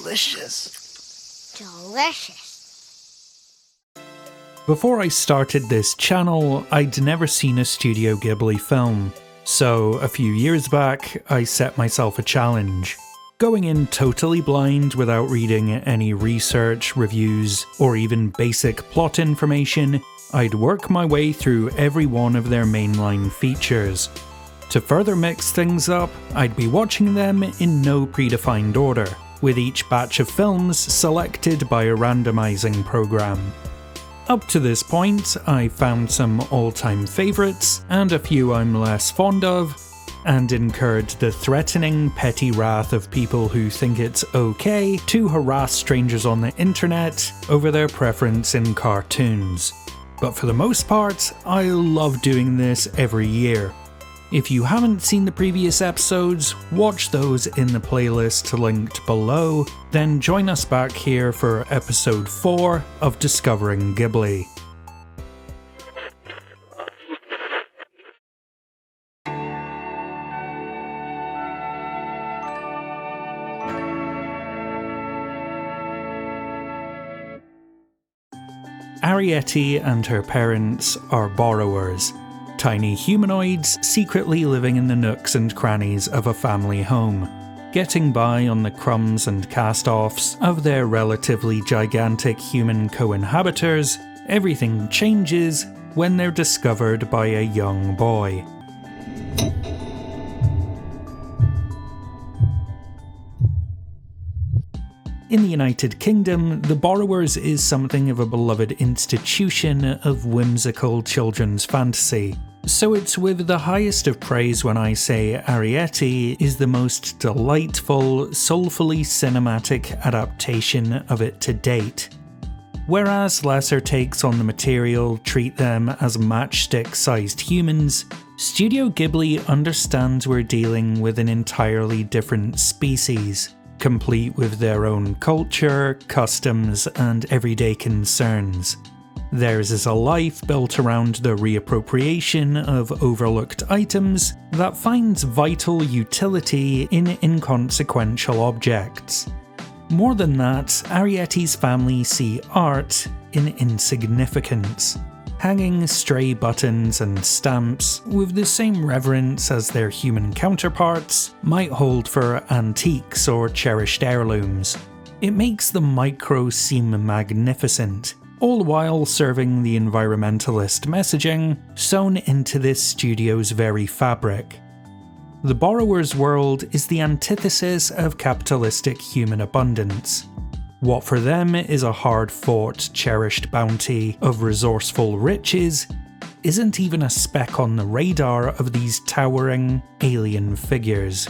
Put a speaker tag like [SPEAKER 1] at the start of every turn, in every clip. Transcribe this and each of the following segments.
[SPEAKER 1] delicious.
[SPEAKER 2] Delicious.
[SPEAKER 3] Before I started this channel, I'd never seen a Studio Ghibli film, so a few years back, I set myself a challenge. Going in totally blind without reading any research, reviews, or even basic plot information, I'd work my way through every one of their mainline features. To further mix things up, I'd be watching them in no predefined order, with each batch of films selected by a randomizing program. Up to this point, I found some all-time favourites, and a few I'm less fond of, and incurred the threatening, petty wrath of people who think it's okay to harass strangers on the internet over their preference in cartoons. But for the most part, I love doing this every year. If you haven't seen the previous episodes, watch those in the playlist linked below, then join us back here for episode 4 of Discovering Ghibli. Arrietty and her parents are borrowers, tiny humanoids secretly living in the nooks and crannies of a family home, getting by on the crumbs and cast-offs of their relatively gigantic human co-inhabitors. Everything changes when they're discovered by a young boy. In the United Kingdom, The Borrowers is something of a beloved institution of whimsical children's fantasy, so it's with the highest of praise when I say Arrietty is the most delightful, soulfully cinematic adaptation of it to date. Whereas lesser takes on the material treat them as matchstick-sized humans, Studio Ghibli understands we're dealing with an entirely different species, complete with their own culture, customs, and everyday concerns. Theirs is a life built around the reappropriation of overlooked items that finds vital utility in inconsequential objects. More than that, Arrietty's family see art in insignificance, hanging stray buttons and stamps with the same reverence as their human counterparts might hold for antiques or cherished heirlooms. It makes the micro seem magnificent, all while serving the environmentalist messaging sewn into this studio's very fabric. The Borrower's world is the antithesis of capitalistic human abundance. What for them is a hard-fought, cherished bounty of resourceful riches isn't even a speck on the radar of these towering, alien figures.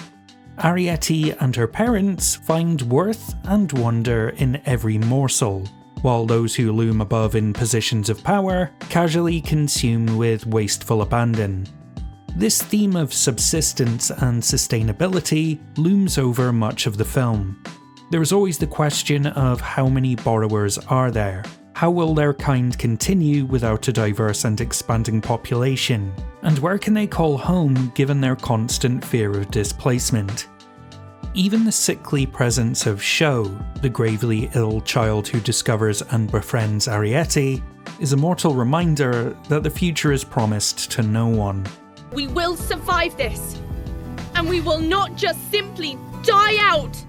[SPEAKER 3] Arrietty and her parents find worth and wonder in every morsel, while those who loom above in positions of power casually consume with wasteful abandon. This theme of subsistence and sustainability looms over much of the film. There is always the question of how many borrowers are there? How will their kind continue without a diverse and expanding population? And where can they call home given their constant fear of displacement? Even the sickly presence of Sho, the gravely ill child who discovers and befriends Arrietty, is a mortal reminder that the future is promised to no one.
[SPEAKER 4] We will survive this, and we will not just simply die out!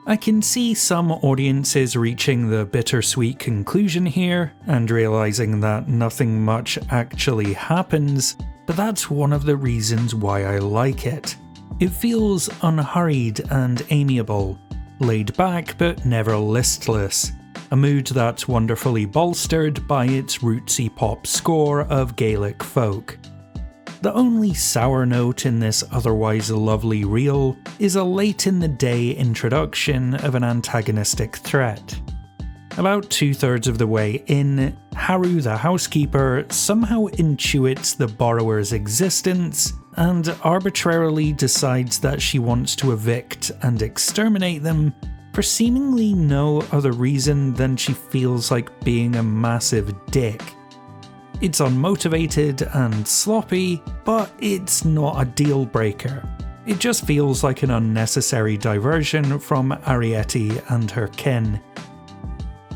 [SPEAKER 3] I can see some audiences reaching the bittersweet conclusion here, and realising that nothing much actually happens, but that's one of the reasons why I like it. It feels unhurried and amiable, laid back but never listless, a mood that's wonderfully bolstered by its rootsy pop score of Gaelic folk. The only sour note in this otherwise lovely reel is a late-in-the-day introduction of an antagonistic threat. About 2/3 of the way in, Haru the housekeeper somehow intuits the borrower's existence and arbitrarily decides that she wants to evict and exterminate them for seemingly no other reason than she feels like being a massive dick. It's unmotivated and sloppy, but it's not a deal breaker. It just feels like an unnecessary diversion from Arrietty and her kin.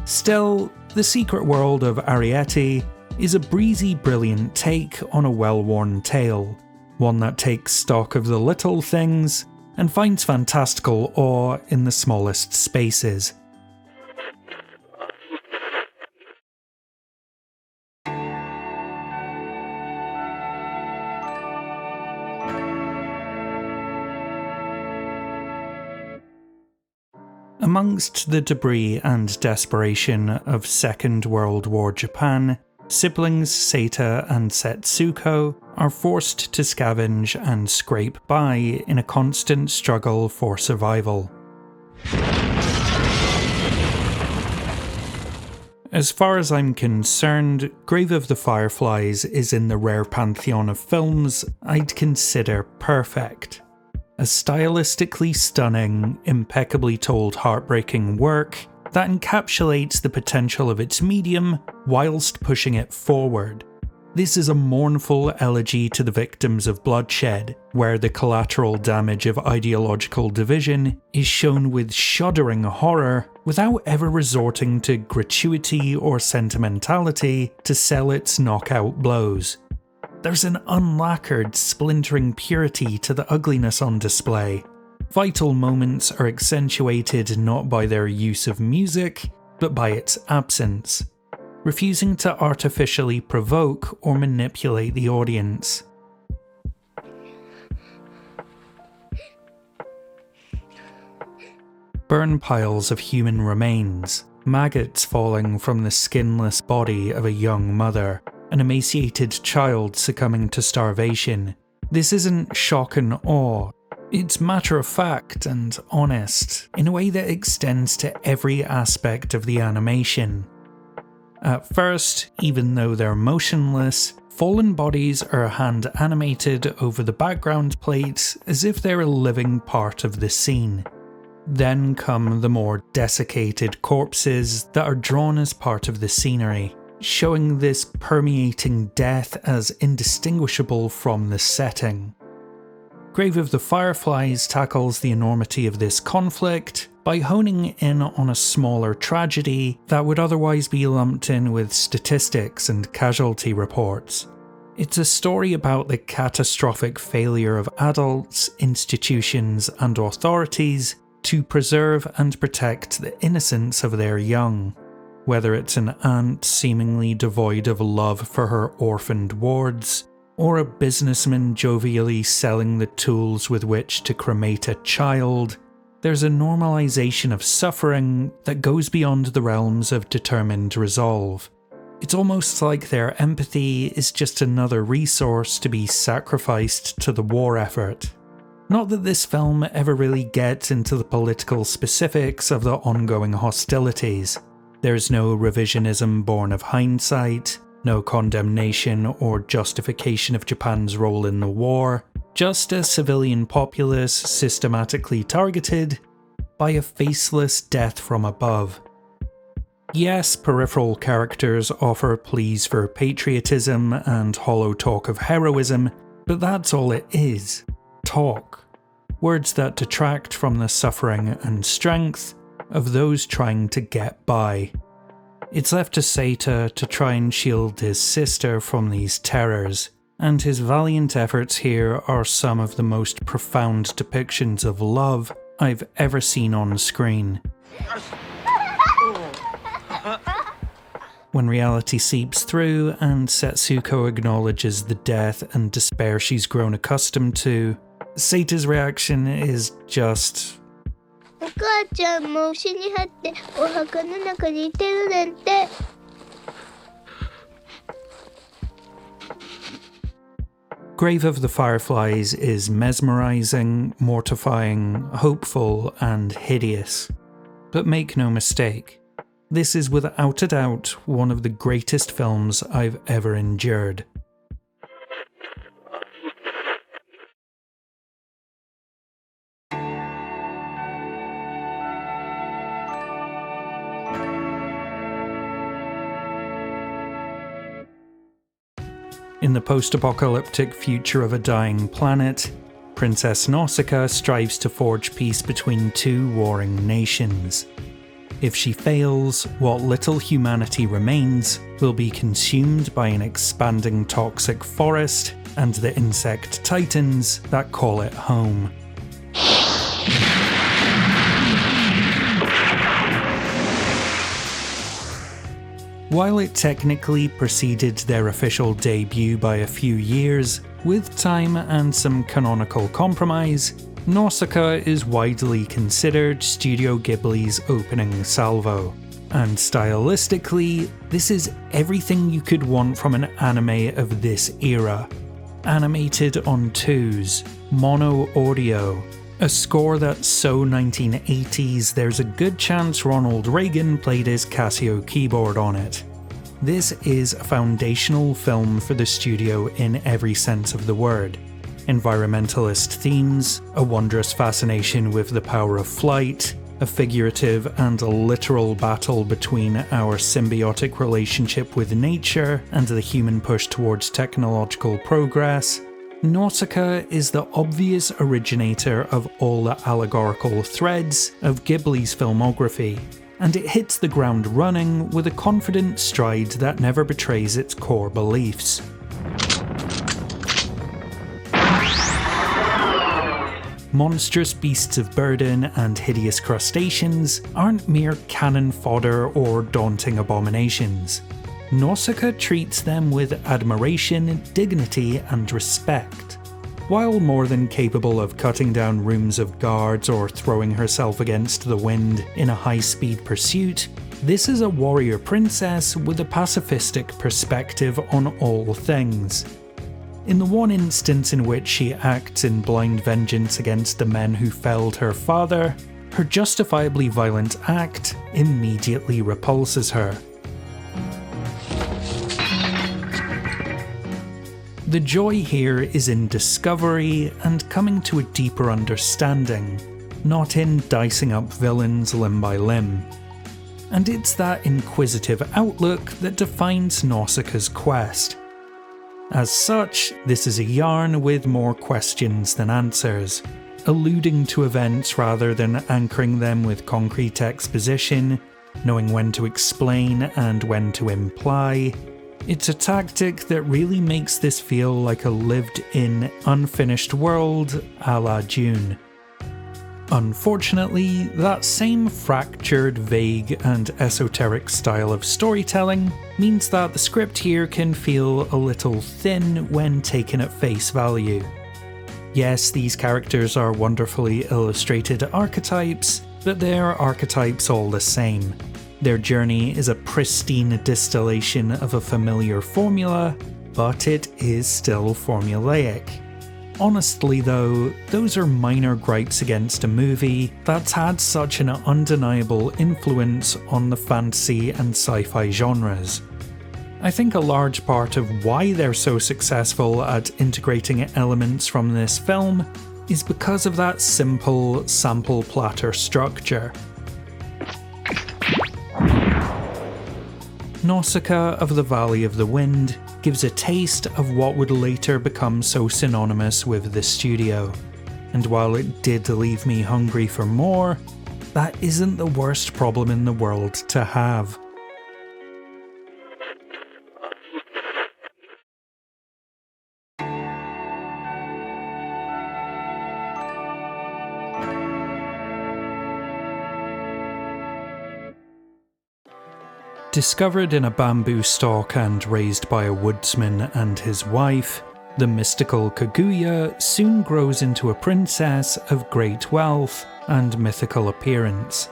[SPEAKER 3] Still, The Secret World of Arrietty is a breezy, brilliant take on a well-worn tale, one that takes stock of the little things and finds fantastical awe in the smallest spaces. Amongst the debris and desperation of Second World War Japan, siblings Seita and Setsuko are forced to scavenge and scrape by in a constant struggle for survival. As far as I'm concerned, Grave of the Fireflies is in the rare pantheon of films I'd consider perfect. A stylistically stunning, impeccably told heartbreaking work that encapsulates the potential of its medium whilst pushing it forward. This is a mournful elegy to the victims of bloodshed, where the collateral damage of ideological division is shown with shuddering horror without ever resorting to gratuity or sentimentality to sell its knockout blows. There's an unlacquered, splintering purity to the ugliness on display. Vital moments are accentuated not by their use of music, but by its absence, refusing to artificially provoke or manipulate the audience. Burn piles of human remains, maggots falling from the skinless body of a young mother, an emaciated child succumbing to starvation. This isn't shock and awe. It's matter-of-fact and honest, in a way that extends to every aspect of the animation. At first, even though they're motionless, fallen bodies are hand-animated over the background plate as if they're a living part of the scene. Then come the more desiccated corpses that are drawn as part of the scenery, showing this permeating death as indistinguishable from the setting. Grave of the Fireflies tackles the enormity of this conflict by honing in on a smaller tragedy that would otherwise be lumped in with statistics and casualty reports. It's a story about the catastrophic failure of adults, institutions, and authorities to preserve and protect the innocence of their young. Whether it's an aunt seemingly devoid of love for her orphaned wards, or a businessman jovially selling the tools with which to cremate a child, there's a normalization of suffering that goes beyond the realms of determined resolve. It's almost like their empathy is just another resource to be sacrificed to the war effort. Not that this film ever really gets into the political specifics of the ongoing hostilities. There's no revisionism born of hindsight, no condemnation or justification of Japan's role in the war, just a civilian populace systematically targeted by a faceless death from above. Yes, peripheral characters offer pleas for patriotism and hollow talk of heroism, but that's all it is. Talk. Words that detract from the suffering and strength of those trying to get by. It's left to Seita to try and shield his sister from these terrors, and his valiant efforts here are some of the most profound depictions of love I've ever seen on screen. When reality seeps through and Setsuko acknowledges the death and despair she's grown accustomed to, Seita's reaction is just... Grave of the Fireflies is mesmerizing, mortifying, hopeful, and hideous. But make no mistake, this is without a doubt one of the greatest films I've ever endured. In the post-apocalyptic future of a dying planet, Princess Nausicaa strives to forge peace between two warring nations. If she fails, what little humanity remains will be consumed by an expanding toxic forest and the insect titans that call it home. While it technically preceded their official debut by a few years, with time and some canonical compromise, Nausicaa is widely considered Studio Ghibli's opening salvo. And stylistically, this is everything you could want from an anime of this era. Animated on 2s, mono audio, a score that's so 1980s there's a good chance Ronald Reagan played his Casio keyboard on it. This is a foundational film for the studio in every sense of the word. Environmentalist themes, a wondrous fascination with the power of flight, a figurative and a literal battle between our symbiotic relationship with nature and the human push towards technological progress. Nausicaa is the obvious originator of all the allegorical threads of Ghibli's filmography, and it hits the ground running with a confident stride that never betrays its core beliefs. Monstrous beasts of burden and hideous crustaceans aren't mere cannon fodder or daunting abominations. Nausicaa treats them with admiration, dignity, and respect. While more than capable of cutting down rooms of guards or throwing herself against the wind in a high-speed pursuit, this is a warrior princess with a pacifistic perspective on all things. In the one instance in which she acts in blind vengeance against the men who felled her father, her justifiably violent act immediately repulses her. The joy here is in discovery and coming to a deeper understanding, not in dicing up villains limb by limb. And it's that inquisitive outlook that defines Nausicaa's quest. As such, this is a yarn with more questions than answers, alluding to events rather than anchoring them with concrete exposition, knowing when to explain and when to imply. It's a tactic that really makes this feel like a lived-in, unfinished world a la Dune. Unfortunately, that same fractured, vague, and esoteric style of storytelling means that the script here can feel a little thin when taken at face value. Yes, these characters are wonderfully illustrated archetypes, but they're archetypes all the same. Their journey is a pristine distillation of a familiar formula, but it is still formulaic. Honestly though, those are minor gripes against a movie that's had such an undeniable influence on the fantasy and sci-fi genres. I think a large part of why they're so successful at integrating elements from this film is because of that simple sample platter structure. Nausicaa of the Valley of the Wind gives a taste of what would later become so synonymous with the studio, and while it did leave me hungry for more, that isn't the worst problem in the world to have. Discovered in a bamboo stalk and raised by a woodsman and his wife, the mystical Kaguya soon grows into a princess of great wealth and mythical appearance.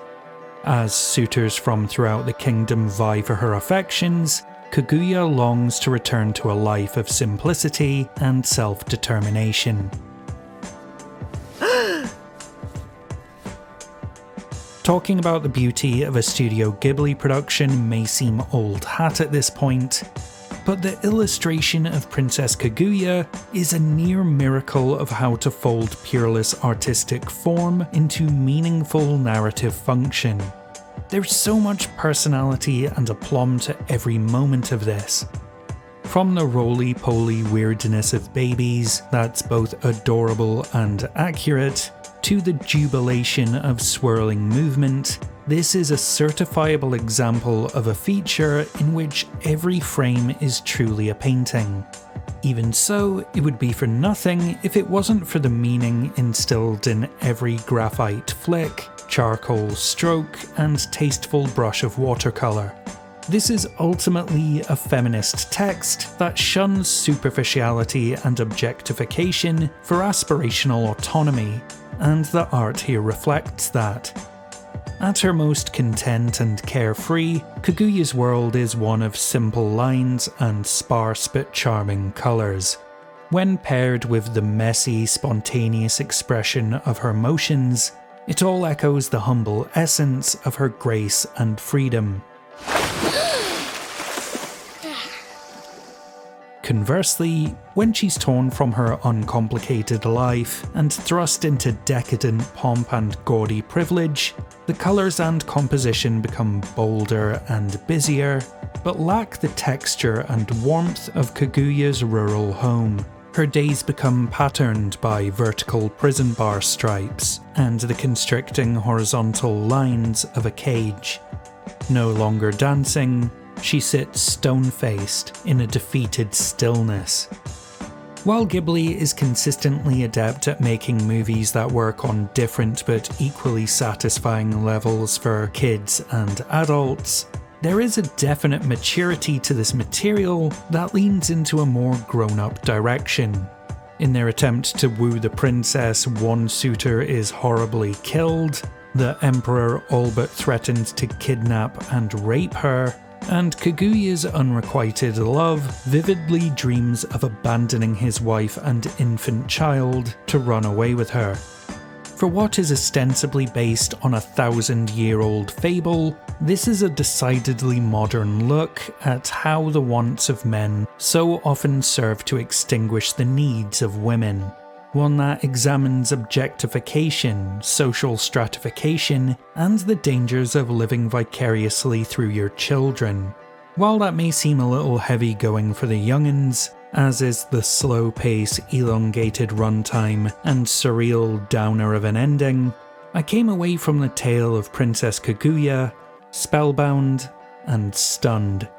[SPEAKER 3] As suitors from throughout the kingdom vie for her affections, Kaguya longs to return to a life of simplicity and self-determination. Talking about the beauty of a Studio Ghibli production may seem old hat at this point, but the illustration of Princess Kaguya is a near miracle of how to fold peerless artistic form into meaningful narrative function. There's so much personality and aplomb to every moment of this. From the roly-poly weirdness of babies that's both adorable and accurate, to the jubilation of swirling movement, this is a certifiable example of a feature in which every frame is truly a painting. Even so, it would be for nothing if it wasn't for the meaning instilled in every graphite flick, charcoal stroke, and tasteful brush of watercolour. This is ultimately a feminist text that shuns superficiality and objectification for aspirational autonomy, and the art here reflects that. At her most content and carefree, Kaguya's world is one of simple lines and sparse but charming colours. When paired with the messy, spontaneous expression of her motions, it all echoes the humble essence of her grace and freedom. Conversely, when she's torn from her uncomplicated life and thrust into decadent pomp and gaudy privilege, the colours and composition become bolder and busier, but lack the texture and warmth of Kaguya's rural home. Her days become patterned by vertical prison bar stripes and the constricting horizontal lines of a cage. No longer dancing, she sits stone-faced in a defeated stillness. While Ghibli is consistently adept at making movies that work on different but equally satisfying levels for kids and adults, there is a definite maturity to this material that leans into a more grown-up direction. In their attempt to woo the princess, one suitor is horribly killed, the emperor all but threatens to kidnap and rape her, and Kaguya's unrequited love vividly dreams of abandoning his wife and infant child to run away with her. For what is ostensibly based on a 1,000-year-old fable, this is a decidedly modern look at how the wants of men so often serve to extinguish the needs of women. One that examines objectification, social stratification, and the dangers of living vicariously through your children. While that may seem a little heavy going for the young'uns, as is the slow pace, elongated runtime, and surreal downer of an ending, I came away from the tale of Princess Kaguya spellbound and stunned.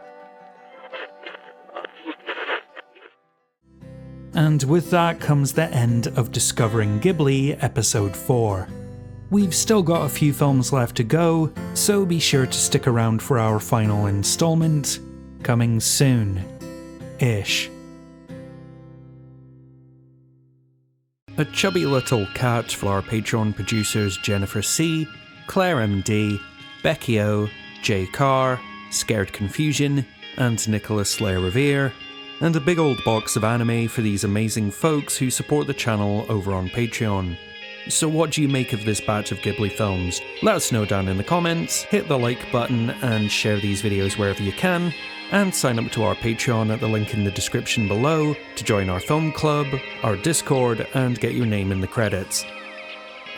[SPEAKER 3] And with that comes the end of Discovering Ghibli Episode 4. We've still got a few films left to go, so be sure to stick around for our final installment, coming soon-ish. A chubby little cat for our Patreon producers Jennifer C, Claire MD, Becky O, Jay Carr, Scared Confusion, and Nicholas Slayer Revere, and a big old box of anime for these amazing folks who support the channel over on Patreon. So what do you make of this batch of Ghibli films? Let us know down in the comments, hit the like button and share these videos wherever you can, and sign up to our Patreon at the link in the description below to join our film club, our Discord, and get your name in the credits.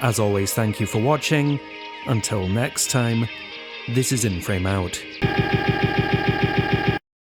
[SPEAKER 3] As always, thank you for watching. Until next time, this is In Frame Out.